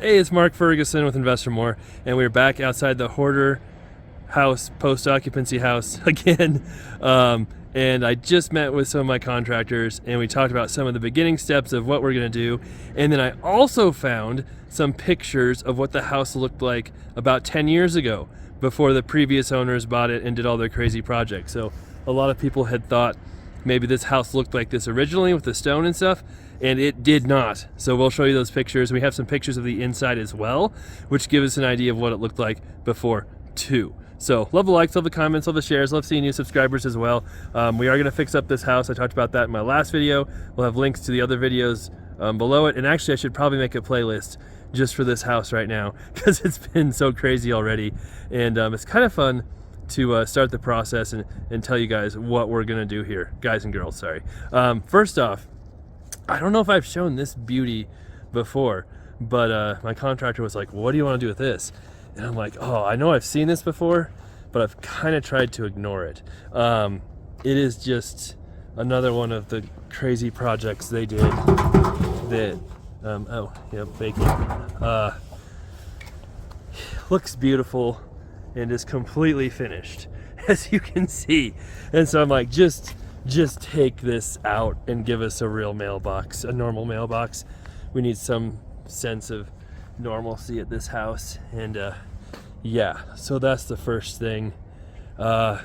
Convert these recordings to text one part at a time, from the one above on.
Hey, it's Mark Ferguson with Investor More, and we're back outside the Hoarder house, post-occupancy house again. And I just met with some of my contractors, and we talked about some of the beginning steps of what we're going to do. And then I also found some pictures of what the house looked like about 10 years ago, before the previous owners bought it and did all their crazy projects. So a lot of people had thought maybe this house looked like this originally with the stone and stuff, and it did not. So we'll show you those pictures. We have some pictures of the inside as well, which give us an idea of what it looked like before too. So love the likes, love the comments, love the shares, love seeing new subscribers as well. We are gonna fix up this house. I talked about that in my last video. We'll have links to the other videos below it. And actually I should probably make a playlist just for this house right now, because it's been so crazy already. And it's kind of fun to start the process and tell you guys what we're gonna do here, guys and girls, sorry. First off, I don't know if I've shown this beauty before, but my contractor was like, what do you want to do with this? And I'm like, oh, I know I've seen this before, but I've kind of tried to ignore it. It is just another one of the crazy projects they did that, oh, yeah, baking. Looks beautiful and is completely finished, as you can see. And so I'm like, just take this out and give us a real mailbox, a normal mailbox. We need some sense of normalcy at this house. And yeah, so that's the first thing. So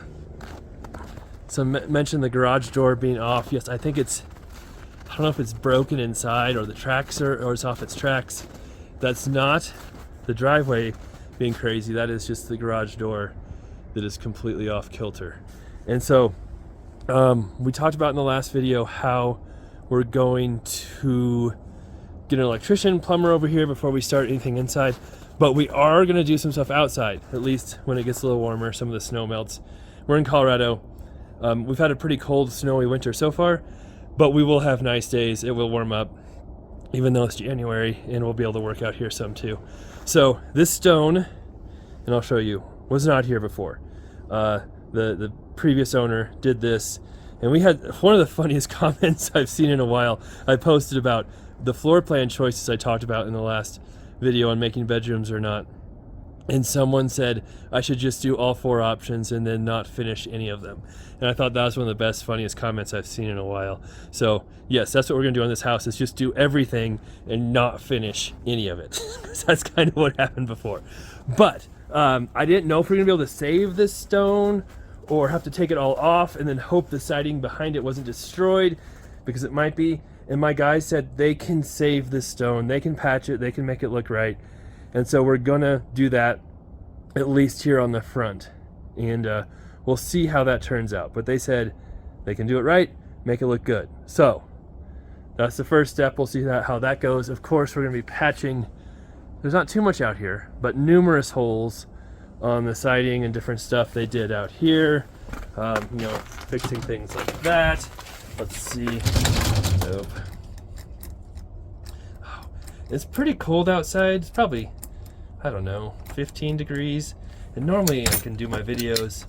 mentioned the garage door being off. Yes, I think it's, I don't know if it's broken inside or the tracks or it's off its tracks. That's not the driveway being crazy. That is just the garage door that is completely off kilter. And so we talked about in the last video how we're going to get an electrician, plumber over here before we start anything inside, but we are going to do some stuff outside, at least when it gets a little warmer, some of the snow melts. We're in Colorado. We've had a pretty cold, snowy winter so far, but we will have nice days. It will warm up, even though it's January, and we'll be able to work out here some too. So this stone, and I'll show you, was not here before. The previous owner did this, and we had one of the funniest comments I've seen in a while. I posted about the floor plan choices I talked about in the last video on making bedrooms or not, and someone said I should just do all 4 options and then not finish any of them. And I thought that was one of the best, funniest comments I've seen in a while. So yes, that's what we're gonna do on this house, is just do everything and not finish any of it. That's kind of what happened before. But I didn't know if we're gonna be able to save this stone or have to take it all off and then hope the siding behind it wasn't destroyed, because it might be. And my guys said they can save this stone, they can patch it, they can make it look right. And so we're gonna do that, at least here on the front. And we'll see how that turns out. But they said they can do it right, make it look good. So that's the first step. We'll see how that goes. Of course, we're gonna be patching, there's not too much out here, but numerous holes on the siding and different stuff they did out here. You know, fixing things like that. Let's see. Nope. Oh, it's pretty cold outside. It's probably, I don't know, 15 degrees. And normally I can do my videos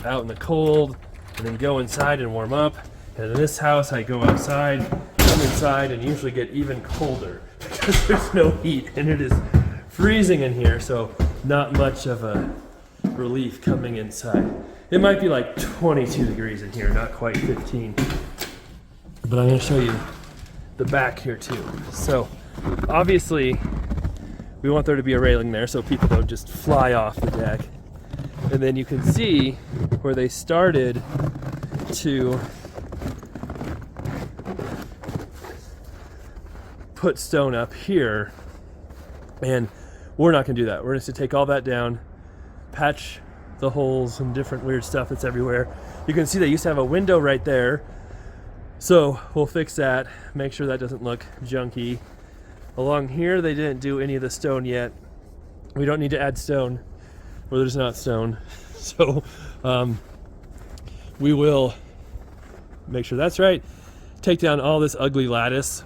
out in the cold and then go inside and warm up. And in this house I go outside, come inside, and usually get even colder because there's no heat and it is freezing in here, so not much of a relief coming inside. It might be like 22 degrees in here, not quite 15. But I'm going to show you the back here too. So obviously we want there to be a railing there so people don't just fly off the deck. And then you can see where they started to put stone up here, and we're not going to do that. We're just going to take all that down, patch the holes and different weird stuff that's everywhere. You can see they used to have a window right there, so we'll fix that, make sure that doesn't look junky. Along here they didn't do any of the stone yet. We don't need to add stone where there's not stone, so we will make sure that's right, take down all this ugly lattice,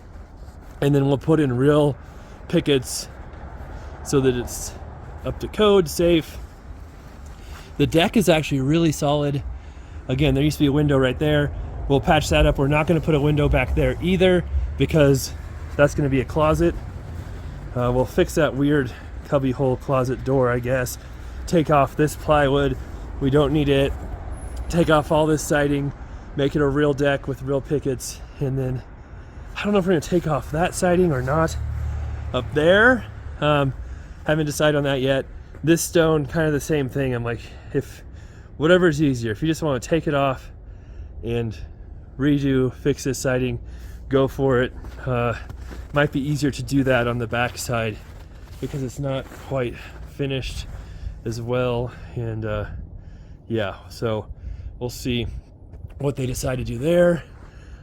and then we'll put in real pickets so that it's up to code, safe. The deck is actually really solid. Again, there used to be a window right there. We'll patch that up. We're not going to put a window back there either, because that's going to be a closet, We'll fix that weird cubby hole closet door, I guess. Take off this plywood. We don't need it. Take off all this siding, make it a real deck with real pickets, and then I don't know if we're gonna take off that siding or not up there. Haven't decided on that yet. This stone, kind of the same thing. I'm like, if whatever's easier, if you just want to take it off and redo, fix this siding, go for it. Might be easier to do that on the back side because it's not quite finished as well. And yeah, so we'll see what they decide to do there.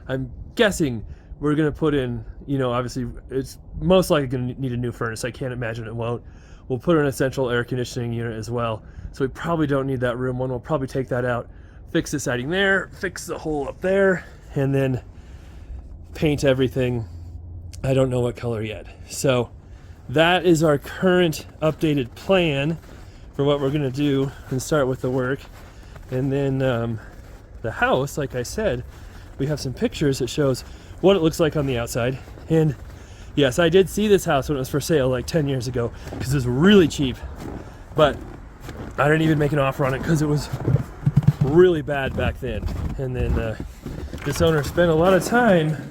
I'm guessing we're gonna put in, you know, obviously it's most likely gonna need a new furnace. I can't imagine it won't. We'll put in a central air conditioning unit as well. So we probably don't need that room one. We'll probably take that out, fix the siding there, fix the hole up there, and then paint everything. I don't know what color yet. So that is our current updated plan for what we're gonna do and start with the work. And then the house, like I said, we have some pictures that shows what it looks like on the outside. And yes, I did see this house when it was for sale like 10 years ago because it was really cheap, but I didn't even make an offer on it because it was really bad back then. And then this owner spent a lot of time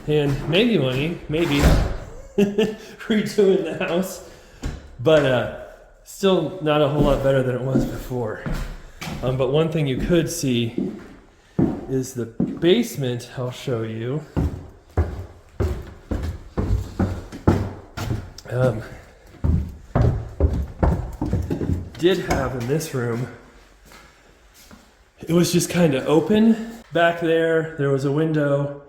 and maybe money, maybe redoing the house, but still not a whole lot better than it was before. But one thing you could see is the basement. I'll show you. Did have in this room, it was just kind of open. Back there, there was a window,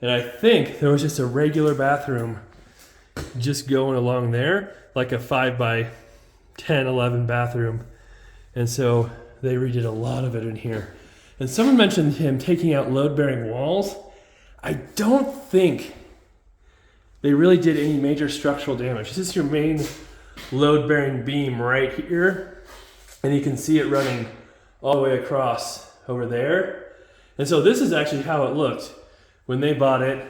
and I think there was just a regular bathroom just going along there, like a 5 by 10, 11 bathroom. And so they redid a lot of it in here. And someone mentioned him taking out load-bearing walls. I don't think they really did any major structural damage. This is your main load-bearing beam right here. And you can see it running all the way across over there. And so this is actually how it looked when they bought it.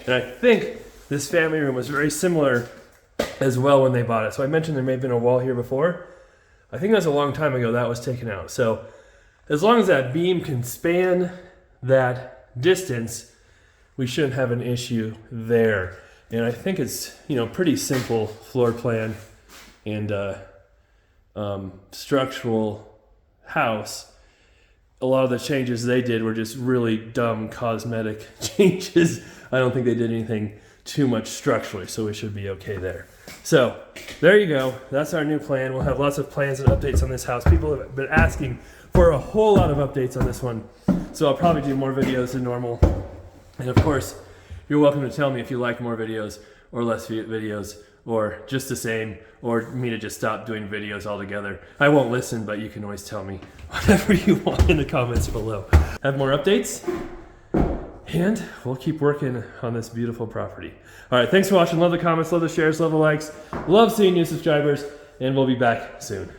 And I think this family room was very similar as well when they bought it. So I mentioned there may have been a wall here before. I think that's a long time ago that was taken out. So as long as that beam can span that distance, we shouldn't have an issue there. And I think it's, you know, pretty simple floor plan and structural house. A lot of the changes they did were just really dumb cosmetic changes. I don't think they did anything too much structurally, so we should be okay there. So there you go. That's our new plan. We'll have lots of plans and updates on this house. People have been asking for a whole lot of updates on this one, so I'll probably do more videos than normal. And of course, you're welcome to tell me if you like more videos or less videos, or just the same, or me to just stop doing videos altogether. I won't listen, but you can always tell me whatever you want in the comments below. Have more updates, and we'll keep working on this beautiful property. All right, thanks for watching. Love the comments, love the shares, love the likes. Love seeing new subscribers, and we'll be back soon.